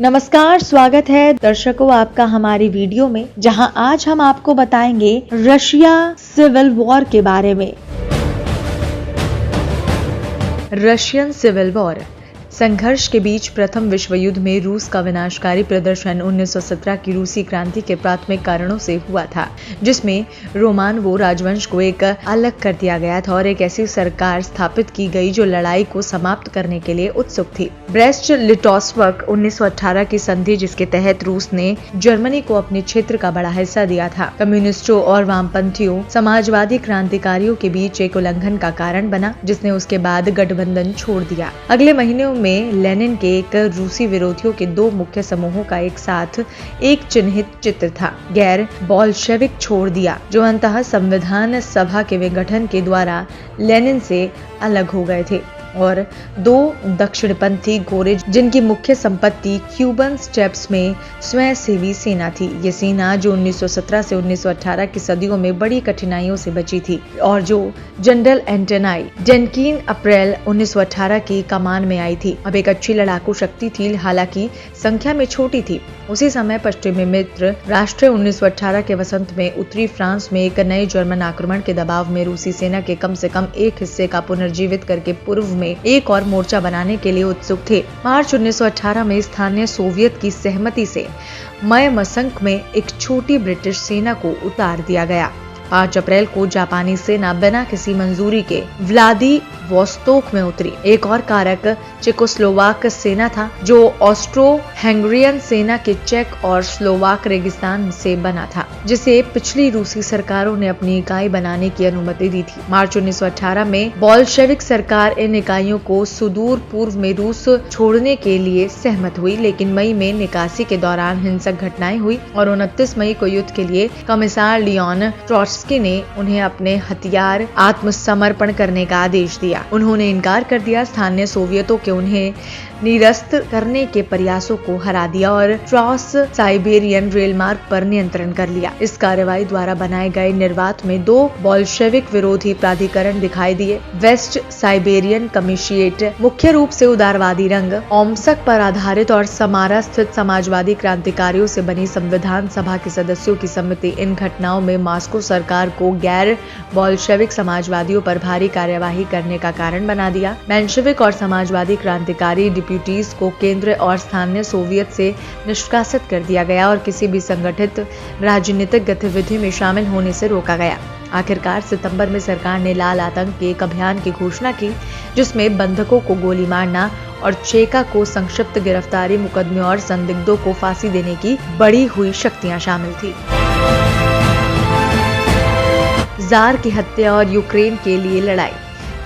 नमस्कार, स्वागत है दर्शकों आपका हमारी वीडियो में, जहां आज हम आपको बताएंगे रशिया सिविल वॉर के बारे में। रशियन सिविल वॉर संघर्ष के बीच प्रथम विश्व युद्ध में रूस का विनाशकारी प्रदर्शन 1917 की रूसी क्रांति के प्राथमिक कारणों से हुआ था, जिसमें रोमानोव राजवंश को एक अलग कर दिया गया था और एक ऐसी सरकार स्थापित की गई जो लड़ाई को समाप्त करने के लिए उत्सुक थी। ब्रेस्ट लिटोव्स्क 1918 की संधि, जिसके तहत रूस ने जर्मनी को अपने क्षेत्र का बड़ा हिस्सा दिया था, कम्युनिस्टों और वामपंथियों समाजवादी क्रांतिकारियों के बीच एक उल्लंघन का कारण बना, जिसने उसके बाद गठबंधन छोड़ दिया। अगले महीनों में लेनिन के एक रूसी विरोधियों के दो मुख्य समूहों का एक साथ एक चिन्हित चित्र था, गैर बोल्शेविक छोड़ दिया, जो अंततः संविधान सभा के विघटन के द्वारा लेनिन से अलग हो गए थे, और दो दक्षिणपंथी गोरे, जिनकी मुख्य संपत्ति क्यूबन स्टेप्स में स्वयंसेवी सेना थी। ये सेना जो 1917 से 1918 की सदियों में बड़ी कठिनाइयों से बची थी और जो जनरल एंटोनी डेनकिन अप्रैल 1918 की कमान में आई थी, अब एक अच्छी लड़ाकू शक्ति थी, हालांकि संख्या में छोटी थी। उसी समय पश्चिमी मित्र राष्ट्र 1918 के वसंत में उत्तरी फ्रांस में एक नए जर्मन आक्रमण के दबाव में रूसी सेना के कम से कम एक हिस्से का पुनर्जीवित करके पूर्व में एक और मोर्चा बनाने के लिए उत्सुक थे। मार्च 1918 में स्थानीय सोवियत की सहमति से मयमंसक में एक छोटी ब्रिटिश सेना को उतार दिया गया। 5 अप्रैल को जापानी सेना बिना किसी मंजूरी के व्लादिवोस्तोक में उतरी। एक और कारक चेकोस्लोवाक सेना था, जो ऑस्ट्रो हंगेरियन सेना के चेक और स्लोवाक रेगिस्तान से बना था, जिसे पिछली रूसी सरकारों ने अपनी इकाई बनाने की अनुमति दी थी। मार्च 1918 में बोल्शेविक सरकार इन इकाइयों को सुदूर पूर्व में रूस छोड़ने के लिए सहमत हुई, लेकिन मई में निकासी के दौरान हिंसक घटनाएं हुई और 29 मई को युद्ध के लिए कमिसार लियोन ट्रोट्स्की ने उन्हें अपने हथियार आत्मसमर्पण करने का आदेश दिया। उन्होंने इनकार कर दिया। स्थानीय सोवियतों के उन्हें निरस्त करने के प्रयासों को हरा दिया और ट्रांस साइबेरियन रेल मार्ग पर नियंत्रण कर लिया। इस कार्रवाई द्वारा बनाए गए निर्वात में दो बोल्शेविक विरोधी प्राधिकरण दिखाई दिए। वेस्ट साइबेरियन कमिशिएट मुख्य रूप से उदारवादी रंग, ओम्स्क पर आधारित और समारा स्थित समाजवादी क्रांतिकारियों से बनी संविधान सभा के सदस्यों की समिति इन घटनाओं में मॉस्को सरकार को गैर बोल्शेविक समाजवादियों पर भारी कार्यवाही करने का कारण बना दिया। मेंशेविक और समाजवादी क्रांतिकारी डिप्यूटीज को केंद्र और स्थानीय सोवियत से निष्कासित कर दिया गया और किसी भी संगठित राजनीतिक गतिविधि में शामिल होने से रोका गया। आखिरकार सितंबर में सरकार ने लाल आतंक के एक अभियान की घोषणा की, जिसमें बंधकों को गोली मारना और चेका को संक्षिप्त गिरफ्तारी मुकदमे और संदिग्धों को फांसी देने की बढ़ी हुई शक्तियां शामिल थी। जार की हत्या और यूक्रेन के लिए लड़ाई।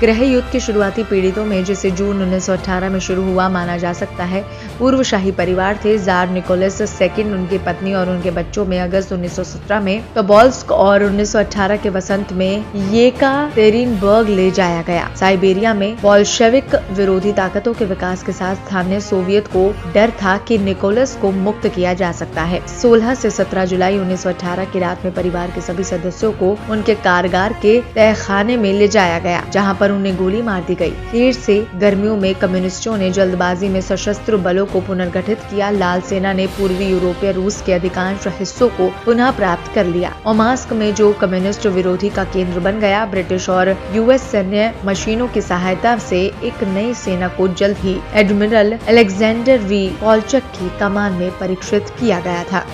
गृह युद्ध के शुरुआती पीड़ितों में, जिसे जून 1918 में शुरू हुआ माना जा सकता है, पूर्व शाही परिवार थे। जार निकोलस II, उनकी पत्नी और उनके बच्चों में अगस्त 1917 में टोबोल्स्क और 1918 के वसंत में येकातेरिनबर्ग ले जाया गया। साइबेरिया में बोल्शेविक विरोधी ताकतों के विकास के साथ स्थानीय सोवियत को डर था कि निकोलस को मुक्त किया जा सकता है। 16 से 17 जुलाई 1918 की रात में परिवार के सभी सदस्यों को उनके कारगार के तहखाने में ले जाया गया, जहाँ पर उन्हें गोली मार दी गई। देर से गर्मियों में कम्युनिस्टों ने जल्दबाजी में सशस्त्र बलों को पुनर्गठित किया। लाल सेना ने पूर्वी यूरोपीय रूस के अधिकांश हिस्सों को पुनः प्राप्त कर लिया। ओम्स्क में, जो कम्युनिस्ट विरोधी का केंद्र बन गया, ब्रिटिश और यूएस सैन्य मशीनों की सहायता से एक नई सेना को जल्द ही एडमिरल अलेक्जेंडर वी कोल्चक की कमान में परीक्षित किया गया था।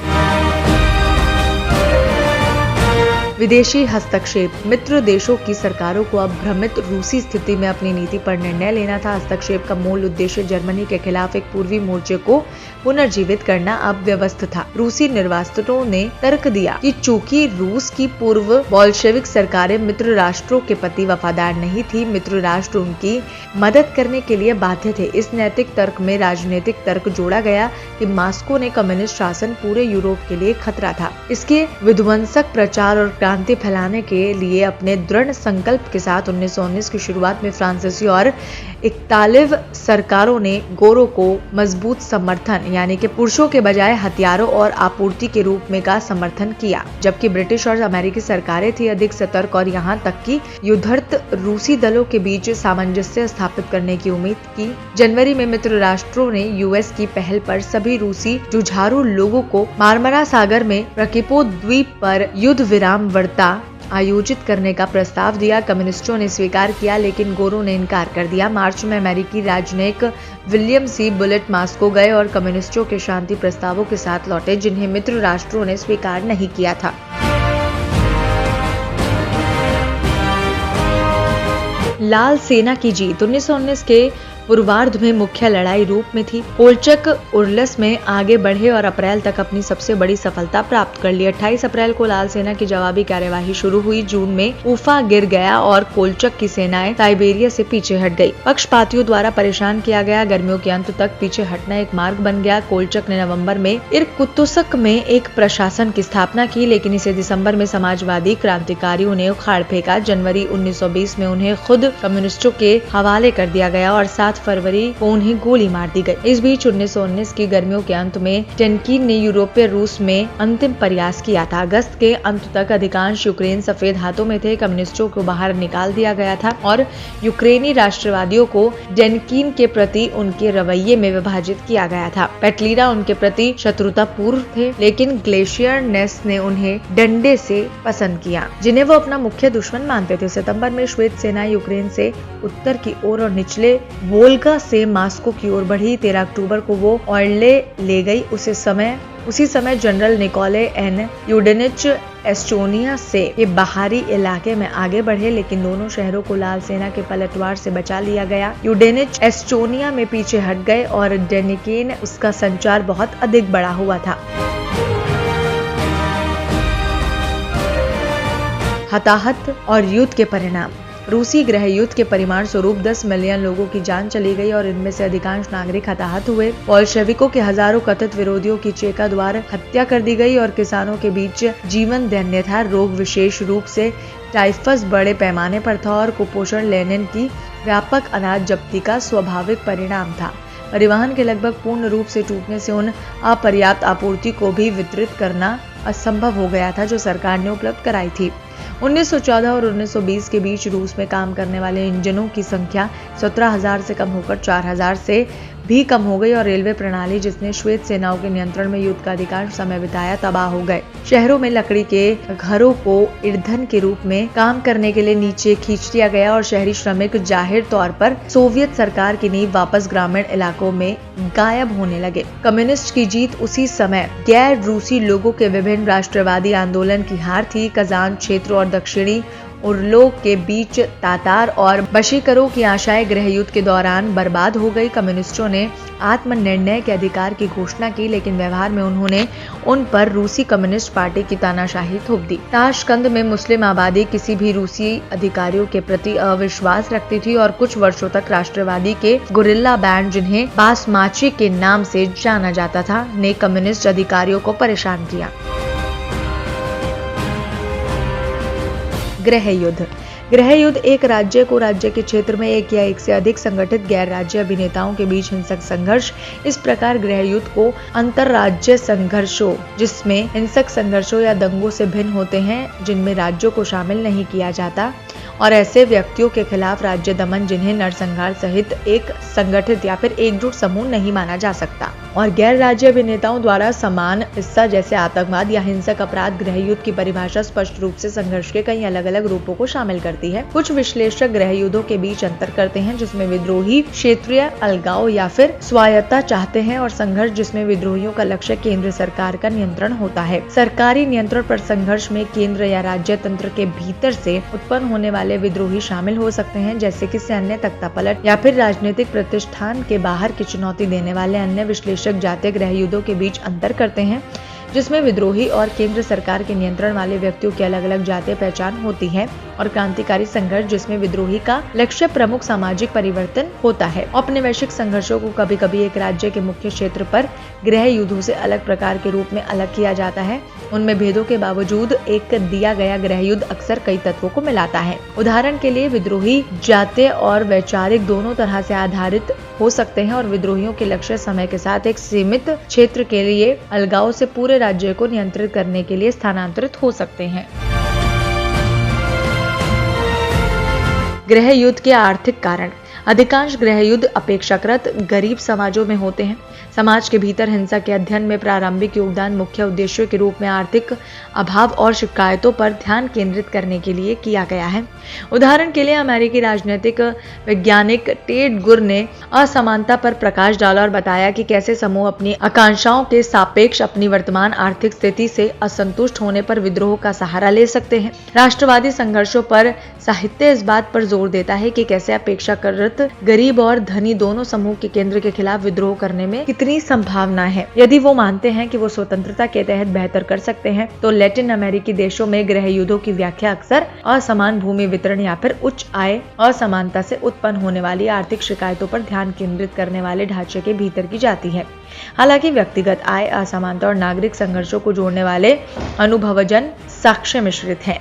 विदेशी हस्तक्षेप। मित्र देशों की सरकारों को अब भ्रमित रूसी स्थिति में अपनी नीति पर निर्णय लेना था। हस्तक्षेप का मूल उद्देश्य जर्मनी के खिलाफ एक पूर्वी मोर्चे को पुनर्जीवित करना अब व्यवस्थित था। रूसी निर्वासितों ने तर्क दिया कि चूंकि रूस की पूर्व बोल्शेविक सरकारें मित्र राष्ट्रों के प्रति वफादार नहीं थी, मित्र राष्ट्र उनकी मदद करने के लिए बाध्य थे। इस नैतिक तर्क में राजनीतिक तर्क जोड़ा गया कि मॉस्को ने कम्युनिस्ट शासन पूरे यूरोप के लिए खतरा था। इसके विध्वंसक प्रचार और क्रांति फैलाने के लिए अपने दृढ़ संकल्प के साथ 1919 की शुरुआत में फ्रांसीसी और इतालिव सरकारों ने गोरों को मजबूत समर्थन यानी कि पुरुषों के बजाय हथियारों और आपूर्ति के रूप में का समर्थन किया, जबकि ब्रिटिश और अमेरिकी सरकारें थी अधिक सतर्क और यहाँ तक कि युद्धरत रूसी दलों के बीच सामंजस्य स्थापित करने की उम्मीद की। जनवरी में मित्र राष्ट्रों ने यूएस की पहल पर सभी रूसी जुझारू लोगों को मार्मरा सागर में रकीपो द्वीप पर युद्ध विराम वार्ता आयोजित करने का प्रस्ताव दिया। कम्युनिस्टों ने स्वीकार किया, लेकिन गोरों ने इनकार कर दिया। मार्च में अमेरिकी राजनयिक विलियम सी बुलेट मास्को गए और कम्युनिस्टों के शांति प्रस्तावों के साथ लौटे, जिन्हें मित्र राष्ट्रों ने स्वीकार नहीं किया था। लाल सेना की जीत 1919 के पूर्वार्ध में मुख्य लड़ाई रूप में थी। कोलचक उर्लस में आगे बढ़े और अप्रैल तक अपनी सबसे बड़ी सफलता प्राप्त कर ली। 28 अप्रैल को लाल सेना की जवाबी कार्यवाही शुरू हुई। जून में उफा गिर गया और कोलचक की सेनाएं साइबेरिया से पीछे हट गई। पक्षपातियों द्वारा परेशान किया गया। गर्मियों के अंत तक पीछे हटना एक मार्ग बन गया। कोलचक ने नवंबर में इरकुत्स्क में एक प्रशासन की स्थापना की, लेकिन इसे दिसंबर में समाजवादी क्रांतिकारियों ने उखाड़ फेंका। जनवरी 1920 में उन्हें खुद कम्युनिस्टों के हवाले कर दिया गया और 7 फरवरी को उन्हें गोली मार दी गई। इस बीच 1919 की गर्मियों के अंत में डेनकीन ने यूरोपीय रूस में अंतिम प्रयास किया था। अगस्त के अंत तक अधिकांश यूक्रेन सफेद हाथों में थे। कम्युनिस्टों को बाहर निकाल दिया गया था और यूक्रेनी राष्ट्रवादियों को डेनकीन के प्रति उनके रवैये में विभाजित किया गया था। पेटलीरा उनके प्रति शत्रुतापूर्ण थे, लेकिन ग्लेशियर नेस ने उन्हें डंडे से पसंद किया, जिन्हें वो अपना मुख्य दुश्मन मानते थे। सितंबर में श्वेत सेना यूक्रेन से उत्तर की ओर और निचले वोल्गा से मास्को की ओर बढ़ी। 13 अक्टूबर को वो ऑर्ले ले गई। उसी समय जनरल निकोले एन यूडेनिच एस्टोनिया से के बाहरी इलाके में आगे बढ़े, लेकिन दोनों शहरों को लाल सेना के पलटवार से बचा लिया गया। यूडेनिच एस्टोनिया में पीछे हट गए और डेनिकेन उसका संचार बहुत अधिक बड़ा हुआ था। हताहत और युद्ध के परिणाम। रूसी गृह युद्ध के परिणाम स्वरूप 10 मिलियन लोगों की जान चली गई और इनमें से अधिकांश नागरिक हताहत हुए। बोल्शेविकों के हजारों कथित विरोधियों की चेका द्वारा हत्या कर दी गई और किसानों के बीच जीवन दैन्य था। रोग विशेष रूप से टाइफस बड़े पैमाने पर था और कुपोषण लेनिन की व्यापक अनाज जब्ती का स्वाभाविक परिणाम था। परिवहन के लगभग पूर्ण रूप से टूटने से उन अपर्याप्त आपूर्ति को भी वितरित करना असंभव हो गया था जो सरकार ने उपलब्ध कराई थी। 1914 और 1920 के बीच रूस में काम करने वाले इंजनों की संख्या 17,000 से कम होकर 4,000 से भी कम हो गई और रेलवे प्रणाली, जिसने श्वेत सेनाओं के नियंत्रण में युद्ध का अधिकांश समय बिताया, तबाह हो गए। शहरों में लकड़ी के घरों को ईंधन के रूप में काम करने के लिए नीचे खींच दिया गया और शहरी श्रमिक जाहिर तौर पर सोवियत सरकार की नींव वापस ग्रामीण इलाकों में गायब होने लगे। कम्युनिस्ट की जीत उसी समय गैर रूसी लोगों के विभिन्न राष्ट्रवादी आंदोलन की हार थी। कजान क्षेत्र और दक्षिणी उर्लोक के बीच तातार और बशीकरों की आशाएं गृह युद्ध के दौरान बर्बाद हो गई। कम्युनिस्टों ने आत्मनिर्णय के अधिकार की घोषणा की, लेकिन व्यवहार में उन्होंने उन पर रूसी कम्युनिस्ट पार्टी की तानाशाही थोप दी। ताशकंद में मुस्लिम आबादी किसी भी रूसी अधिकारियों के प्रति अविश्वास रखती थी और कुछ वर्षों तक राष्ट्रवादी के गुरिल्ला बैंड, जिन्हें बासमाची के नाम से जाना जाता था, ने कम्युनिस्ट अधिकारियों को परेशान किया। गृह युद्ध एक राज्य को राज्य के क्षेत्र में एक या एक से अधिक संगठित गैर राज्य अभिनेताओं के बीच हिंसक संघर्ष। इस प्रकार गृह युद्ध को अंतरराज्य संघर्षों, जिसमें हिंसक संघर्षों या दंगों से भिन्न होते हैं, जिनमें राज्यों को शामिल नहीं किया जाता, और ऐसे व्यक्तियों के खिलाफ राज्य दमन जिन्हें नरसंहार सहित एक संगठित या फिर एकजुट समूह नहीं माना जा सकता, और गैर राज्य अभिनेताओं द्वारा समान हिस्सा जैसे आतंकवाद या हिंसक अपराध। गृह युद्ध की परिभाषा स्पष्ट रूप से संघर्ष के कई अलग अलग रूपों को शामिल करती है। कुछ विश्लेषक गृह युद्धों के बीच अंतर करते हैं, जिसमें विद्रोही क्षेत्रीय अलगाव या फिर स्वायत्तता चाहते हैं, और संघर्ष जिसमें विद्रोहियों का लक्ष्य केंद्र सरकार का नियंत्रण होता है। सरकारी नियंत्रण पर संघर्ष में केंद्र या राज्य तंत्र के भीतर से उत्पन्न होने वाले विद्रोही शामिल हो सकते हैं, जैसे कि सैन्य तख्तापलट या फिर राजनीतिक प्रतिष्ठान के बाहर की चुनौती देने वाले अन्य। विश्लेषक जातीय गृह युद्धों के बीच अंतर करते हैं। जिसमें विद्रोही और केंद्र सरकार के नियंत्रण वाले व्यक्तियों की अलग अलग जातीय पहचान होती है, और क्रांतिकारी संघर्ष जिसमें विद्रोही का लक्ष्य प्रमुख सामाजिक परिवर्तन होता है। औपनिवेशिक संघर्षों को कभी कभी एक राज्य के मुख्य क्षेत्र पर गृह युद्धों से अलग प्रकार के रूप में अलग किया जाता है। उनमें भेदों के बावजूद एक दिया गया गृह युद्ध अक्सर कई तत्वों को मिलाता है। उदाहरण के लिए विद्रोही जातीय और वैचारिक दोनों तरह से आधारित हो सकते हैं, और विद्रोहियों के लक्ष्य समय के साथ एक सीमित क्षेत्र के लिए अलगाव से पूरे राज्य को नियंत्रित करने के लिए स्थानांतरित हो सकते हैं। गृह युद्ध के आर्थिक कारण। अधिकांश गृह युद्ध अपेक्षाकृत गरीब समाजों में होते हैं। समाज के भीतर हिंसा के अध्ययन में प्रारंभिक योगदान मुख्य उद्देश्यों के रूप में आर्थिक अभाव और शिकायतों पर ध्यान केंद्रित करने के लिए किया गया है। उदाहरण के लिए अमेरिकी राजनीतिक वैज्ञानिक टेड गुर ने असमानता पर प्रकाश डाला और बताया कि कैसे समूह अपनी आकांक्षाओं के सापेक्ष अपनी वर्तमान आर्थिक स्थिति से असंतुष्ट होने पर विद्रोह का सहारा ले सकते हैं। राष्ट्रवादी संघर्षों पर साहित्य इस बात पर जोर देता है कि कैसे अपेक्षाकृत गरीब और धनी दोनों समूह के केंद्र के खिलाफ विद्रोह करने में कितनी संभावना है। यदि वो मानते हैं कि वो स्वतंत्रता के तहत बेहतर कर सकते हैं, तो लैटिन अमेरिकी देशों में गृह युद्धों की व्याख्या अक्सर असमान भूमि वितरण या फिर उच्च आय असमानता से उत्पन्न होने वाली आर्थिक शिकायतों पर ध्यान केंद्रित करने वाले ढांचे के भीतर की जाती है। हालांकि व्यक्तिगत आय असमानता और नागरिक संघर्षों को जोड़ने वाले अनुभवजन साक्ष्य मिश्रित हैं।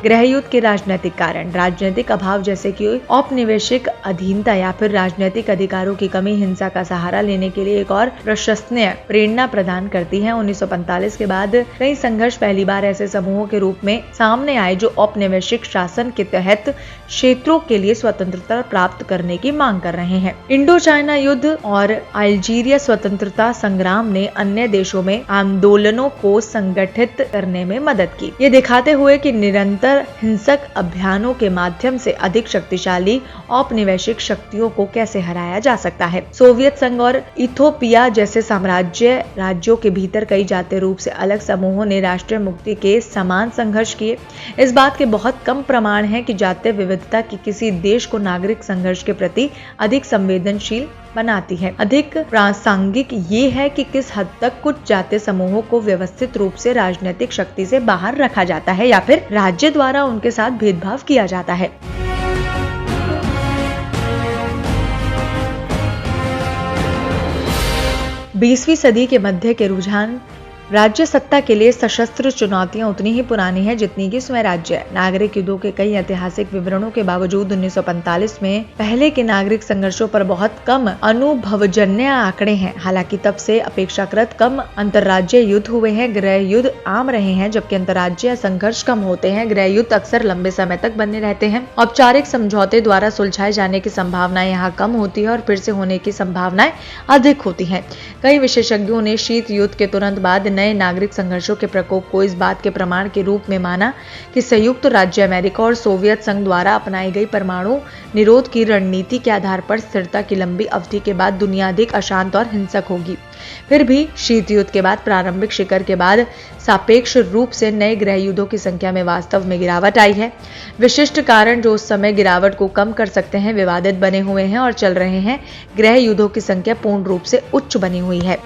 गृह युद्ध के राजनीतिक कारण। राजनीतिक अभाव जैसे कि औपनिवेशिक अधीनता या फिर राजनीतिक अधिकारों की कमी हिंसा का सहारा लेने के लिए एक और प्रशंसनीय प्रेरणा प्रदान करती है। 1945 के बाद कई संघर्ष पहली बार ऐसे समूहों के रूप में सामने आए जो औपनिवेशिक शासन के तहत क्षेत्रों के लिए स्वतंत्रता प्राप्त करने की मांग कर रहे हैं। इंडो चाइना युद्ध और अल्जीरिया स्वतंत्रता संग्राम ने अन्य देशों में आंदोलनों को संगठित करने में मदद की, ये दिखाते हुए कि निरंतर हिंसक अभियानों के माध्यम से अधिक शक्तिशाली औपनिवेशिक शक्तियों को कैसे हराया जा सकता है। सोवियत संघ और इथोपिया जैसे साम्राज्य राज्यों के भीतर कई जातीय रूप से अलग समूहों ने राष्ट्रीय मुक्ति के समान संघर्ष किए। इस बात के बहुत कम प्रमाण हैं कि जातीय विविधता की किसी देश को नागरिक संघर्ष के प्रति अधिक संवेदनशील बनाती है। अधिक प्रासंगिक ये है कि किस हद तक कुछ जातीय समूहों को व्यवस्थित रूप से राजनीतिक शक्ति से बाहर रखा जाता है या फिर राज्य द्वारा उनके साथ भेदभाव किया जाता है। 20वीं सदी के मध्य के रुझान। राज्य सत्ता के लिए सशस्त्र चुनौतियां उतनी ही पुरानी है जितनी कि स्वयं राज्य। नागरिक युद्धों के कई ऐतिहासिक विवरणों के बावजूद 1945 में पहले के नागरिक संघर्षों पर बहुत कम अनुभवजन्य आंकड़े हैं। हालांकि तब से अपेक्षाकृत कम अंतर्राज्यीय युद्ध हुए हैं। गृह युद्ध आम रहे हैं जबकि अंतर्राज्यीय संघर्ष कम होते हैं। गृह युद्ध अक्सर लंबे समय तक बने रहते हैं। औपचारिक समझौते द्वारा सुलझाए जाने की संभावनाएं यहाँ कम होती है और फिर से होने की संभावनाएं अधिक होती है। कई विशेषज्ञों ने शीत युद्ध के तुरंत बाद नए नागरिक संघर्षों के प्रकोप को इस बात के प्रमाण के रूप में माना कि संयुक्त राज्य अमेरिका और सोवियत संघ द्वारा अपनाई गई परमाणु निरोध की रणनीति के आधार पर स्थिरता की लंबी अवधि के बाद दुनिया अधिक अशांत और हिंसक होगी। फिर भी शीत युद्ध के बाद प्रारंभिक शिखर के बाद सापेक्ष रूप से नए गृह युद्धों की संख्या में वास्तव में गिरावट आई है। विशिष्ट कारण जो उस समय गिरावट को कम कर सकते हैं विवादित बने हुए हैं और चल रहे हैं। गृह युद्धों की संख्या पूर्ण रूप से उच्च बनी हुई है।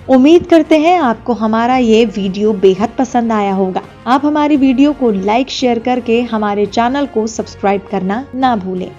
उम्मीद करते हैं आपको हमारा ये वीडियो बेहद पसंद आया होगा। आप हमारी वीडियो को लाइक शेयर करके हमारे चैनल को सब्सक्राइब करना ना भूलें।